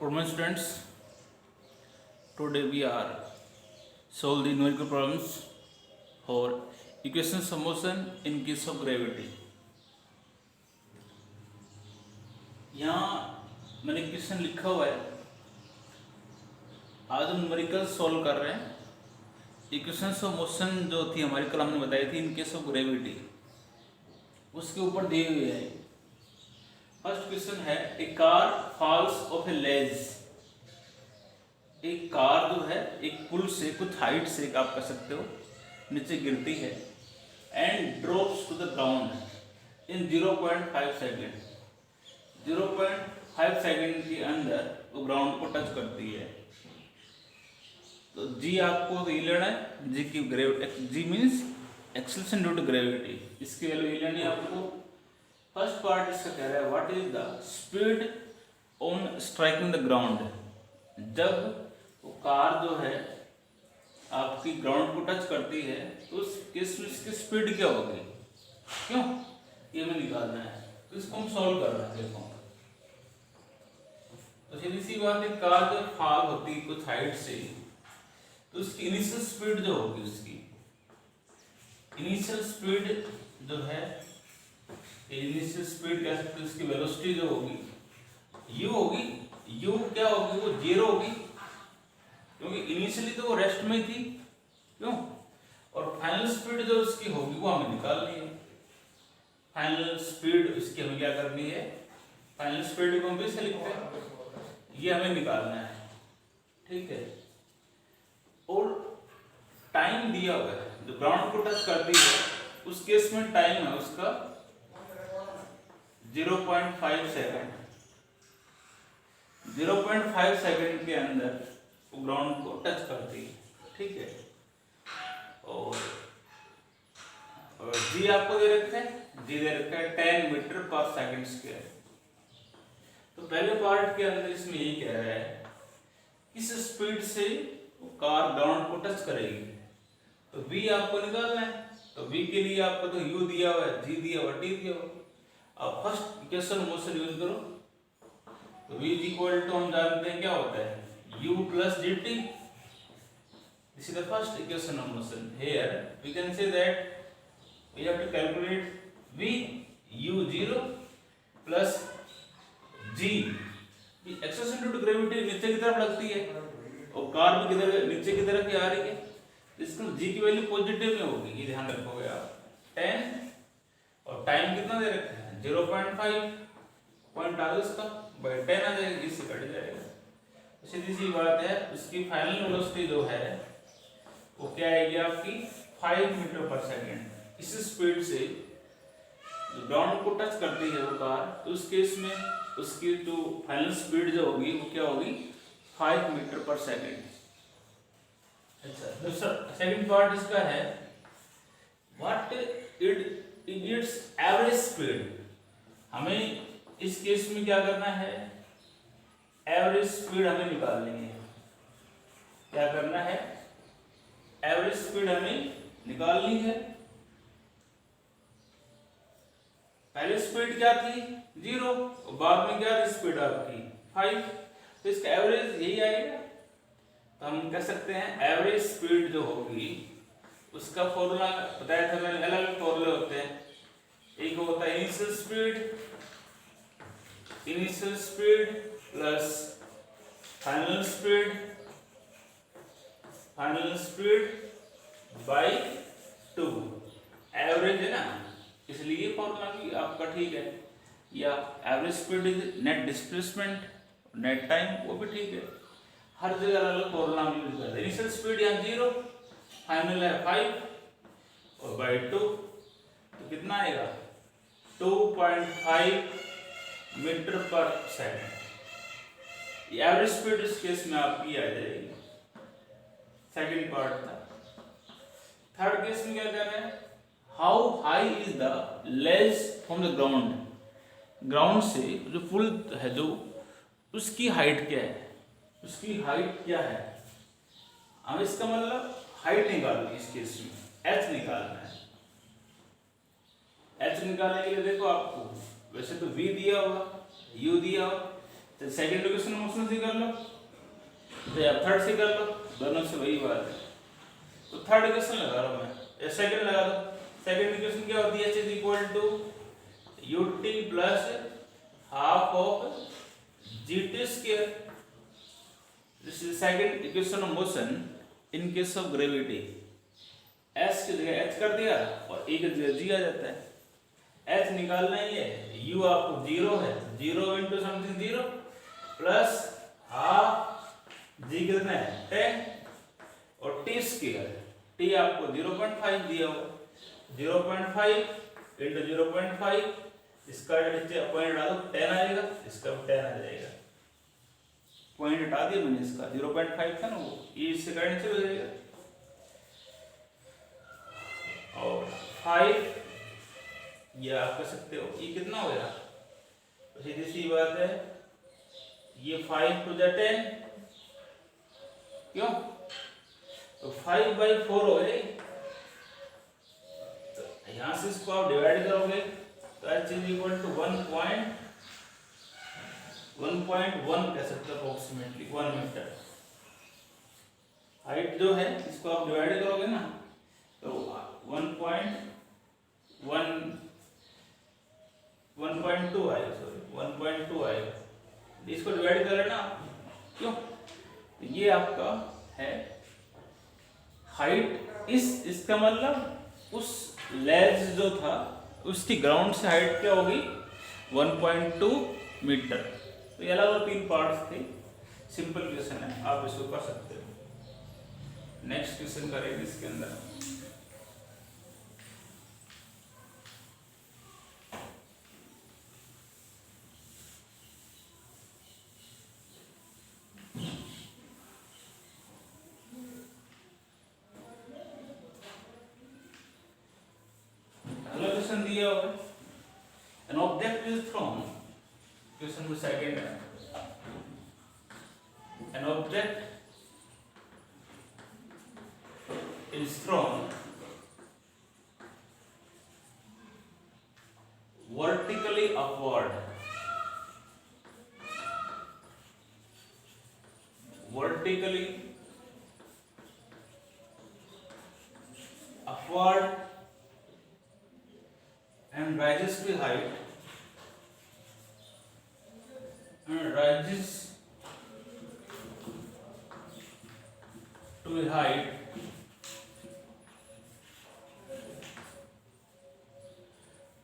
Good morning, students. Today we are solve the numerical problems for equations of motion in case of gravity. यहाँ मैंने equation लिखा हुआ है. आज हम न्यूमेरिकल सॉल्व कर रहे हैं. इक्वेशंस ऑफ मोशन जो थी हमारी कल हमने बताई थी इन केस ऑफ ग्रेविटी, उसके ऊपर दिए हुए है. फर्स्ट क्वेश्चन है, ए कार फॉल्स ऑफ ए लेज. एक कार जो है एक पुल से कुछ हाइट से आप कह सकते हो नीचे गिरती है and drops to the ground in 0.5 second. 0.5 second के अंदर वो ग्राउंड को टच करती है. तो जी आपको ये लेना है, जी की gravity, ji means acceleration due to gravity. इसकी वैल्यू ये लेनी है आपको. फर्स्ट पार्ट इसका कह रहा है what is the speed on striking the ground. जब वो कार जो है आपकी ग्राउंड को टच करती है तो उस केस में इसकी स्पीड क्या होगी, क्यों, ये हमें निकालना है. तो इसको हम सॉल्व कर रहे हैं. देखो तो सीधी सी बात है, कार जब फॉल होती है कुछ हाइट से तो उसकी इनिशियल स्पीड जो होगी, उसकी इनिशियल स्पीड जो है, इनिशियल स्पीड कह सकते हैं, उसकी वेलोसिटी जो होगी यू होगी. यू क्या होगी, वो जीरो होगी क्योंकि इनिशियली तो वो रेस्ट में थी, क्यों. और फाइनल स्पीड जो उसकी होगी वो हमें निकालनी है. फाइनल स्पीड इसकी हमें क्या करनी है, फाइनल स्पीड को हम भी से लिखते हैं, ये हमें निकालना है. ठीक है. और टाइम दिया हुआ है, जो ग्राउंड को टच करती है उस केस में टाइम है उसका 0.5 सेकेंड. 0.5 सेकेंड के अंदर वो ग्राउंड को टच करती है. ठीक है. और जी आपको दे रखा है, जी दे रखा है 10 मीटर पर सेकेंड स्क्वायर. तो पहले पार्ट के अंदर इसमें यही कह रहा है किस स्पीड से वो कार ग्राउंड को टच करेगी. तो v आपको निकालना है. तो v के लिए आपको तो u दिया हुआ है, g दिया हुआ, t दिया हुआ. अब फर्स्ट इक्वेशन मोशन यूज करो. तो v इज इक्वल टू हम जानते हैं क्या होता है, u plus dt. This is the first equation of motion. Here we can say that we have to calculate v u0 plus g. Acceleration due to gravity नीचे की तरफ लगती है और कार भी किधर, नीचे की तरफ ही आ रही है. इसको g की वैल्यू पॉजिटिव में होगी, ये ध्यान रखोगे आप. 10 और टाइम कितना दे रखा है 0.5, पॉइंट आगे उसका बाय 10 आ जाएगा, इससे कट जाएगा. सीधी सी बात है, उसकी फाइनल वेलोसिटी जो है वो क्या आएगी आपकी 5 मीटर पर सेकेंड. इस स्पीड से जो ग्राउंड को टच करती है वो कार, तो उस केस में उसकी जो फाइनल स्पीड जो होगी वो क्या होगी 5 मीटर पर सेकेंड. अच्छा, दूसरा सेकंड पार्ट इसका है what it it's average speed. हमें इस केस में क्या करना है, एवरेज स्पीड हमें निकालनी है. क्या करना है, एवरेज स्पीड हमें निकालनी है. पहले स्पीड क्या थी 0 और बाद में क्या थी स्पीड आपकी 5. तो इसका एवरेज यही आएगा. तो हम कह सकते हैं एवरेज स्पीड जो होगी उसका फॉर्मूला बताया था मैंने, अलग अलग फॉर्मूले होते हैं. एक होता है initial speed plus final speed bye 2. Average है ना, इसलिए फॉर्मूला भी आपका ठीक है. या average speed is net displacement, net time, वो भी ठीक है. हर जगह अलग अलग फॉर्मूला हम यूज करते हैं. इनिशियल स्पीड यहाँ 0, फाइनल है 5 और बाय 2, तो कितना आएगा 2.5 मीटर पर सेकेंड. एवरेज स्पीड इस केस में आपकी आ जाएगी. सेकंड पार्ट था. थर्ड केस में क्या कर रहे हैं, how high is the ledge from the ground. Ground से जो पुल है जो, उसकी हाइट क्या है, उसकी हाइट क्या है. हमें इसका मतलब हाइट निकालनी है. इस केस में h निकालना है. h निकालने के लिए देखो आपको वैसे तो v दिया होगा, u दिया होगा, तो सेकंड इक्वेशन मोशन से कर लो, तो या थर्ड से कर लो, दोनों से वही बात है। तो थर्ड इक्वेशन लगा रहा हूं मैं, या सेकंड लगा दो। सेकंड इक्वेशन क्या होती है, h is equal to ut plus half of gt square. This is second equation of motion in case of gravity. s की जगह h कर दिया और a की जगह g आ जाता है। h निकालना ही है, u आपको 0 है, 0 into something 0 plus half g कितना है 10 और t स्क्वायर, t आपको 0.5 दिया हो, 0.5 इंटू 0.5, इसका नीचे पॉइंट हटा दो 10 आएगा, इसका भी 10 आ जाएगा। पॉइंट हटा दिया मैंने, इसका 0.5 था ना वो, ये इससे का नीचे हो जाएगा। और 5 ये आप कर सकते हो, ये कितना हो गया, तो सीधी सी बात है, ये 5 टू द 10 क्यों, तो 5/4 हो गए। तो यहां से इसको आप डिवाइड करोगे तो h इज इक्वल टू 1.1 कह सकते हो अप्रोक्सीमेटली 1 मीटर। हाइट जो है इसको आप डिवाइड करोगे ना तो 1.2 आएगा, सॉरी 1.2 आएगा। इसको डिवाइड कर लेना क्यों, तो ये आपका है हाइट। इसका मतलब उस लेज जो था उसकी ग्राउंड से हाइट क्या होगी 1.2 मीटर। तो ये अलग 3 पार्ट्स थे, सिंपल क्वेश्चन है, आप इसको कर सकते हो। नेक्स्ट क्वेश्चन करेंगे इसके अंदर। दिया हुआ है, an object is thrown, question में सेकंड है, an object is thrown vertically upward, vertically upward and rises to height, and rises to a height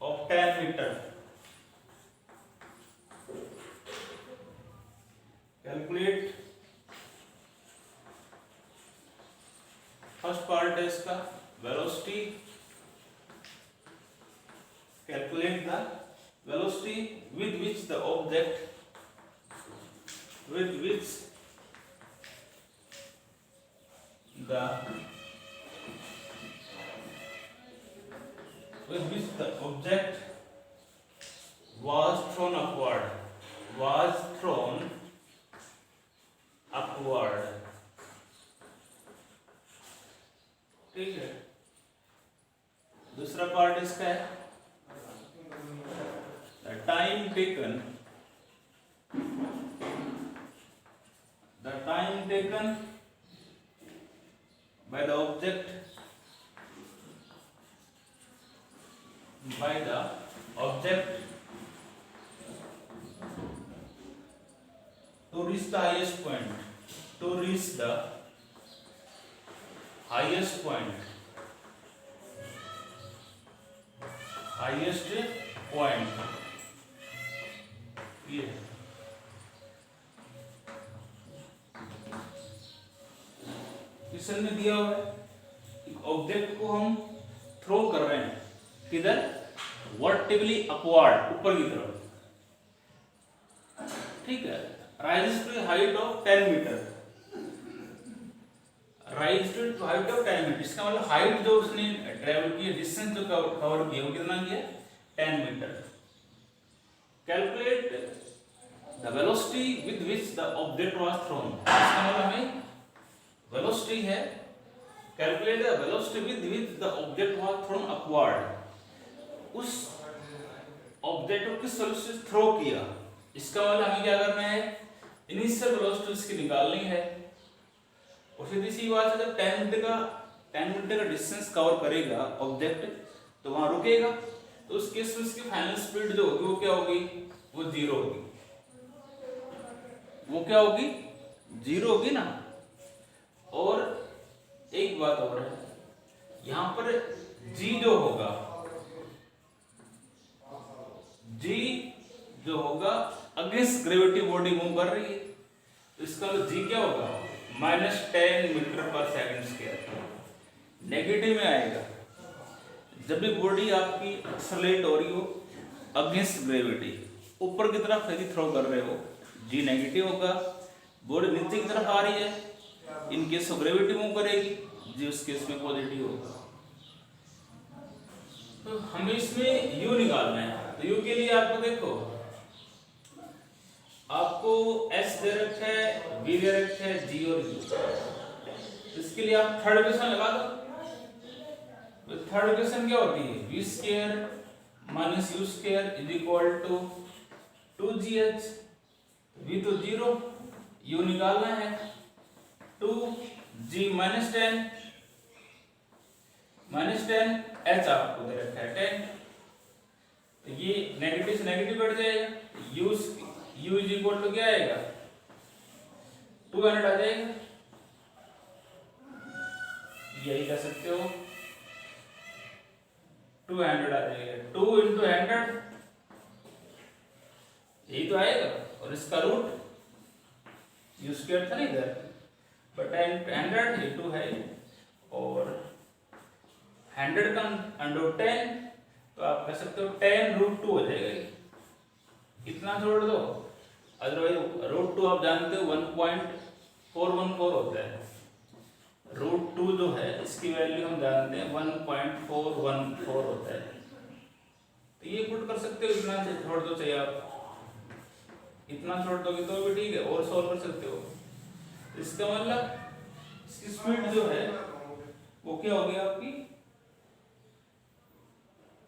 of 10 meter. Calculate, first part है इसका velocity. Calculate the velocity with which the object was thrown upward, ठीक है। दूसरा part इसका है the time taken by the object to reach the highest point, ये question में दिया हुआ है, एक ऑब्जेक्ट को हम थ्रो कर रहे हैं किधर, वर्टिकली अपवर्ड, ऊपर की तरफ, ठीक है। Rise to height of 10 metre, rise to height of 10 metre, इसका मतलब हाइट जो उसने ट्रेवल की, डिस्टेंस जो कवर किया वो कितना किया 10 metre. Calculate the velocity with which the object was thrown, इसका मतलब हमें वेलोसिटी है, calculate the velocity with which the object was thrown upward, उस ऑब्जेक्ट को किस वेलोसिटी से थ्रो किया, इसका मतलब हमें क्या करना है, इनिशियल वेलोसिटी इसकी निकालनी है। और सीधी सी बात है, जब 10 मीटर का डिस्टेंस कवर करेगा ऑब्जेक्ट तो वहां रुकेगा, तो उस केस में इसकी फाइनल स्पीड जो होगी वो क्या होगी, वो जीरो होगी। वो क्या होगी, जीरो होगी ना। और एक बात और है, यहां पर जी जो होगा, जी जो होगा अगेंस्ट ग्रेविटी बॉडी मूव कर रही है, तो इसका मतलब जी क्या होगा, -10 मीटर पर सेकंड स्क्वायर। नेगेटिव में आएगा जब भी बॉडी आपकी एक्सेलरेट हो रही हो अगेंस्ट ग्रेविटी, ऊपर की तरफ यदि थ्रो कर रहे हो, जी नेगेटिव होगा। बॉडी नीचे की तरफ आ रही है, इन केस ऑफ ग्रेविटी मूव करेगी, जी उस केस में पॉजिटिव होगा। तो हमें इसमें यू निकालना है। तो यू के लिए आपको देखो, आपको एस दे रखा है, बी दे रखा है, जी और यू। इसके लिए आप थर्ड इक्वेशन लगा दो। तो थर्ड इक्वेशन क्या होती है, v square minus u square is equal to 2gh। V तो जीरो, यू निकालना है 2g माइनस 10 h आपको दे रखा है 10। तो ये नेगेटिव से नेगेटिव बढ़ जाएगा, u इज इक्वल टू क्या आएगा, 200 आ जाएगा। यही कर सकते हो, 200 आ जाएगा, 2 into 100 यही तो आएगा। और इसका रूट यू स्क्वायर था ना इधर, बट 100 ये 2 है, और 100 का अंडर 10, तो आप कह सकते हो 10√2 हो जाएगा। इतना छोड़ दो, अदरवाइज √2 आप जानते हो 1.414 होता है। √2 जो है इसकी वैल्यू हम जानते हैं 1.414 होता है। तो ये पुट कर सकते हो, इतना छोड़ दो, चाहिए आप इतना छोड़ दोगे तो भी ठीक है, और सॉल्व कर सकते हो। इसका मतलब इसकी स्पीड जो है वो क्या होगी आपकी,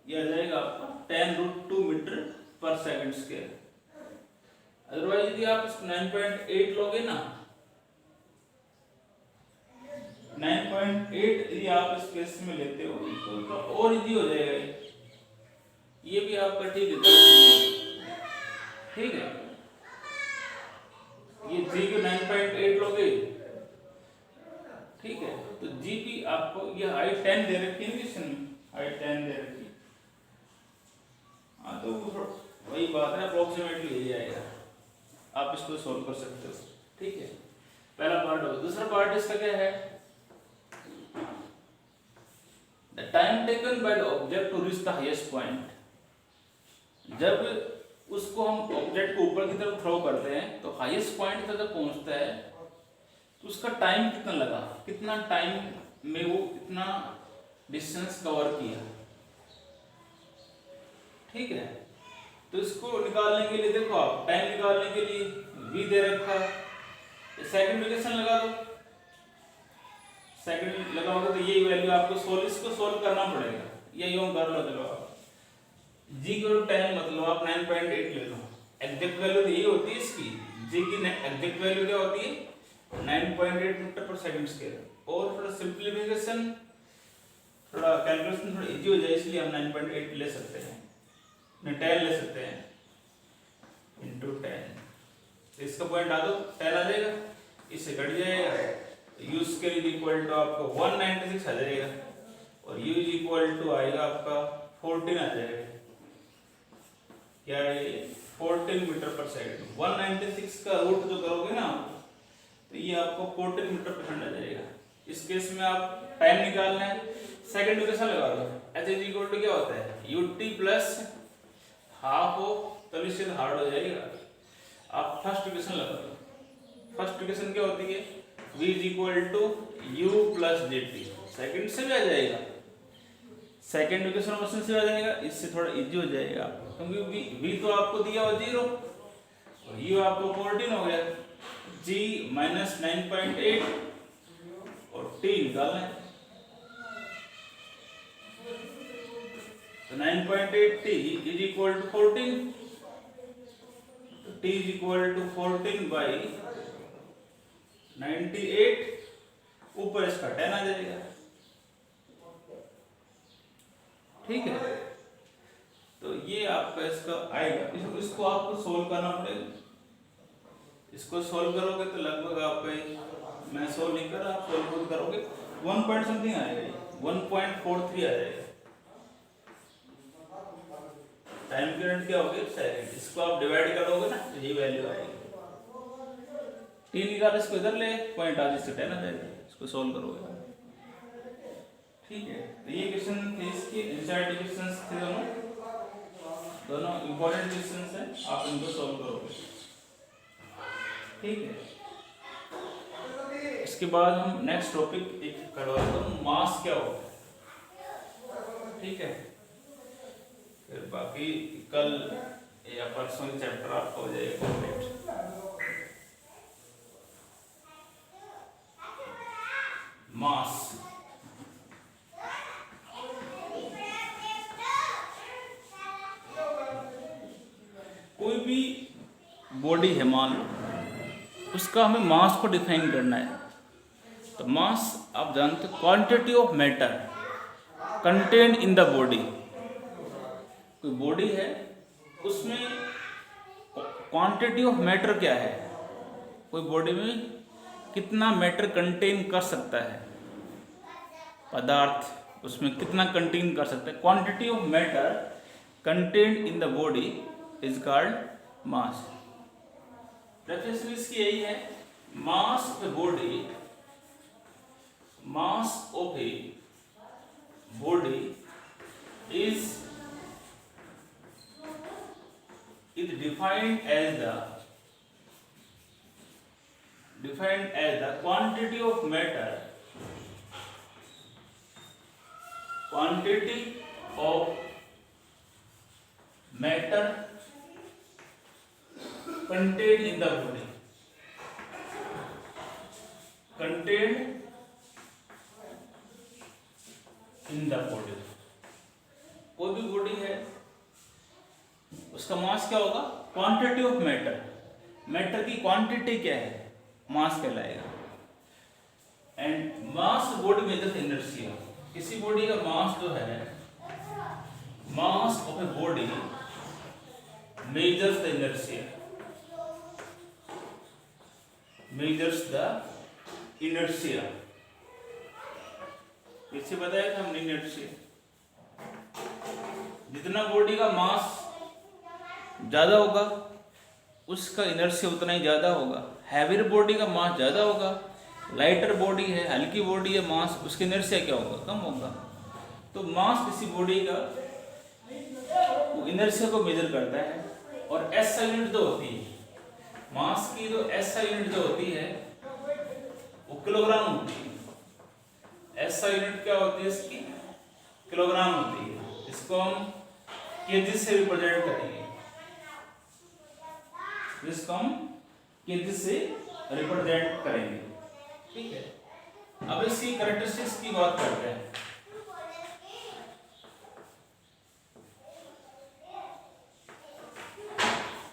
ये आ जाएगा आपका 10√2 मीटर पर सेकंड स्क्वायर। अदरवाइज यदि आप 9.8 लोगे ना, 9.8 यदि आप इस केस में लेते हो तो और इजी हो जाएगा। ये भी आपका ठीक है, ठीक है। ये जी को 9.8 लोगे, ठीक है। तो जी की आपको ये हाइट 10 दे रखी है, क्वेश्चन में हाइट 10 दे रखी है। हाँ, तो वही बात है, अप्रोक्सीमेटली यही आएगा। आप इसको सॉल्व कर सकते हो, ठीक है। पहला पार्ट हो। दूसरा पार्ट इसका क्या है, the time taken by the object to reach the highest point. जब उसको हम ऑब्जेक्ट को ऊपर की तरफ थ्रो करते हैं तो हाईएस्ट पॉइंट तक जब पहुंचता है तो उसका टाइम कितना लगा, कितना टाइम में वो इतना डिस्टेंस कवर किया, ठीक है। तो इसको निकालने के लिए देखो, आप टाइम निकालने के लिए v दे रखा है, सेकंड इक्वेशन लगा दो। सेकंड लगाओगे तो यही वैल्यू आपको इसको सोल्व करना पड़ेगा, ये यूं कर लो। चलो आप g को 10 मतलब आप 9.8 ले लो। एग्जैक्ट वैल्यू यही होती है इसकी, g की एग्जैक्ट वैल्यू क्या होती है 9.8 मीटर पर सेकंड स्क्वायर। और थोड़ा सिंपलीफिकेशन, थोड़ा कैलकुलेशन थोड़ा इजी हो जाए, इसलिए हम 9.8 ले सकते हैं, 10 ले सकते हैं इंटू 10। तो इसका पॉइंट आ दो, 10 आ जाएगा, इससे कट जाएगा। u square is equal to आपको 196 आ जाएगा, और u इज इक्वल टू आएगा आपका 14 आ जाएगा। क्या है, 14 मीटर पर सेकंड। 196 का रूट जो करोगे ना, तो ये आपको 14 मीटर पर सेकंड आ जाएगा। इस केस में आप टाइम निकालना है, सेकंड इक्वेशन लगा दो। h इज इक्वल टू क्या होता है, ut प्लस हाफ हो, तभी से हार्ड हो जाएगा। आप फर्स्ट इक्वेशन लगा दो। फर्स्ट इक्वेशन क्या होती है, v is equal to u plus dt। Second से भी आ जाएगा, सेकंड इक्वेशन क्वेश्चन से आ जाएगा, इससे थोड़ा इजी हो जाएगा क्योंकि v तो आपको दिया हो 0 और u आपको 14 हो गया। g माइनस 9.8 और t निकालना है, तो 9.8t इज इक्वल टू 14। तो T इज इक्वल टू 14/98, ऊपर इसका 10 आ जाएगा। ठीक है, तो ये आपका इसका आएगा। इसको आपको सोल्व करना पड़ेगा। इसको सोल्व करोगे तो लगभग आपका, मैं सोल्व नहीं कर रहा, आप सोल्व खुद करोगे, 1 पॉइंट समथिंग आएगा, 1.43 आ जाएगा। टाइम पीरियड क्या होगी? सेकंड। इसको आप डिवाइड करोगे ना तो ये वैल्यू आएगी। 3 निकाल, इसको इधर ले, पॉइंट आज इससे 10 आ जाएगा। इसको सोल्व करोगे। ठीक है, तो ये क्वेश्चन थे, इसके एनसीईआरटी क्वेश्चंस थे दोनों इंपॉर्टेंट क्वेश्चंस हैं, आप इनको सोल्व करोगे। ठीक है, इसके बाद हम नेक्स्ट टॉपिक एक करवाते हैं, मास क्या होता है। ठीक है, फिर बाकी कल या परसों चैप्टर आपका हो जाएगा कंप्लीट। मास कोई भी बॉडी है, मान लो, उसका हमें मास को डिफाइन करना है। तो मास आप जानते हो, quantity of matter contained in the body. कोई बॉडी है, उसमें क्वांटिटी ऑफ मैटर क्या है, कोई बॉडी में कितना मैटर कंटेन कर सकता है, पदार्थ उसमें कितना कंटेन कर सकता है, quantity of matter contained in the body is called mass. Definition इसकी यही है, mass of a body, mass of a body is defined as the quantity of matter contained in the body, कोई भी body है, उसका मास क्या होगा? Quantity of matter, matter की क्वांटिटी क्या है, मास कहलाएगा। And mass body measures inertia, किसी बॉडी का मास जो है, mass of a body measures the inertia, पीछे बताया था हमने इनर्शिया। जितना बॉडी का मास ज्यादा होगा, उसका इनर्शिया उतना ही ज्यादा होगा। हैवियर बॉडी का मास ज्यादा होगा, लाइटर बॉडी है, हल्की बॉडी है, मास उसकी इनर्शिया क्या होगा? कम होगा। तो मास किसी बॉडी का वो इनर्शिया को मेजर करता है। और एसआई यूनिट जो होती है मास की, जो एसआई यूनिट जो होती है वो किलोग्राम होती है। एसआई यूनिट क्या होती है इसकी? किलोग्राम होती है। इसको हम केजी से रिप्रेजेंट करेंगे, इसको हम केजी से रिप्रेजेंट करेंगे। ठीक है, अब इसकी कैरेक्टरिस्टिक्स की बात करते हैं।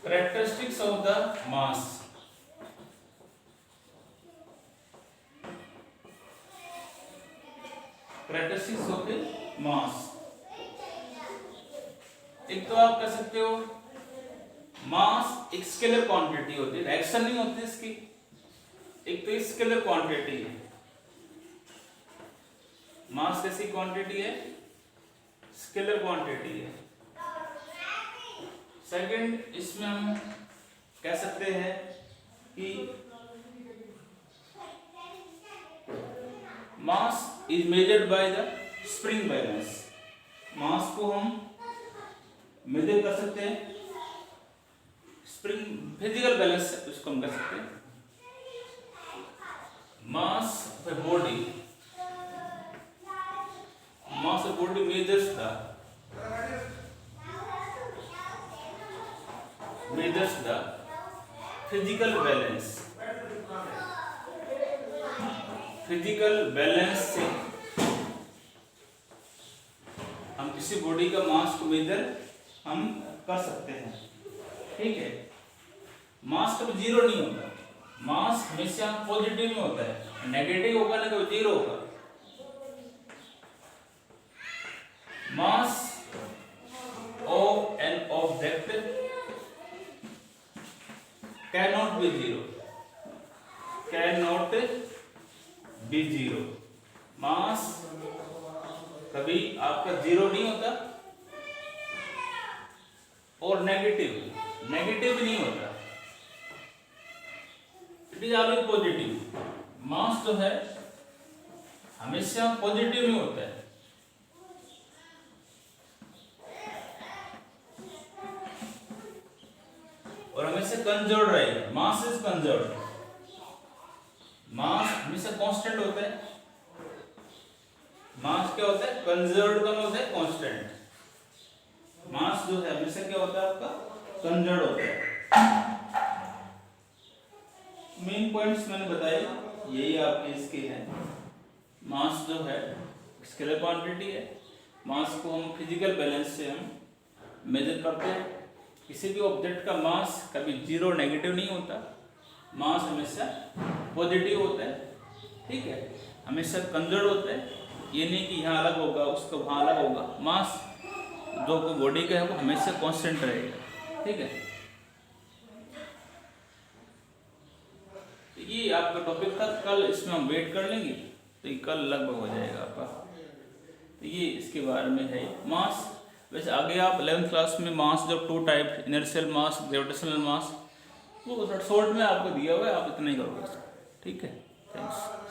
Characteristics of the mass. Characteristics of the mass, एक तो आप कह सकते हो मास एक स्केलर क्वांटिटी होती है, डायरेक्शन नहीं होती इसकी। एक तो स्केलर क्वांटिटी है, मास कैसी क्वांटिटी है? स्केलर क्वांटिटी है। सेकंड, इसमें हम कह सकते हैं कि mass is measured by the spring balance. Mass को हम मेजर कर सकते हैं स्प्रिंग फिजिकल बैलेंस से, उसको हम कह सकते हैं। Mass of a body, mass of body measures the physical balance. Physical balance से हम किसी बॉडी का मास को मेजर हम कर सकते हैं। ठीक है, मास कभी जीरो नहीं होता, मास हमेशा पॉजिटिव में होता है, नेगेटिव होगा ना कभी जीरो होगा। Mass of an object can not be zero, can not be zero. Mass कभी आपका जीरो नहीं होता और नेगेटिव नहीं होता, it is always positive. Mass जो है हमेशा पॉजिटिव में होता है। और हमेशा कंजर्व रहेगा, मास इज कंजर्व। मास हमेशा कांस्टेंट होता है, मास क्या होता है, कंजर्व्ड का होता है कांस्टेंट। मास जो है हमेशा क्या होता है आपका, कंजर्व्ड होता है। मेन पॉइंट्स मैंने बताए, यही आपके इसके हैं। मास जो है स्केलर क्वांटिटी है, मास को हम फिजिकल बैलेंस से हम मेजर करते हैं। किसी भी ऑब्जेक्ट का मास कभी जीरो नेगेटिव नहीं होता, मास हमेशा पॉजिटिव होता है, ठीक है, हमेशा कंजर्व्ड होता है। ये नहीं कि यहाँ अलग होगा उसका वहाँ अलग होगा, मास जो बॉडी का है वो हमेशा कांस्टेंट रहेगा, ठीक है। तो ये आपका टॉपिक था, कल इसमें हम वेट कर लेंगे, तो ये कल लगभग हो जाएगा आपका। तो ये इसके बारे में है मास। वैसे आगे आप 11th क्लास में मास जो 2 टाइप, इनर्शियल मास, ग्रेविटेशनल मास, वो शॉर्ट में आपको दिया हुआ है, आप इतना ही करोगे, ठीक है। थैंक्स।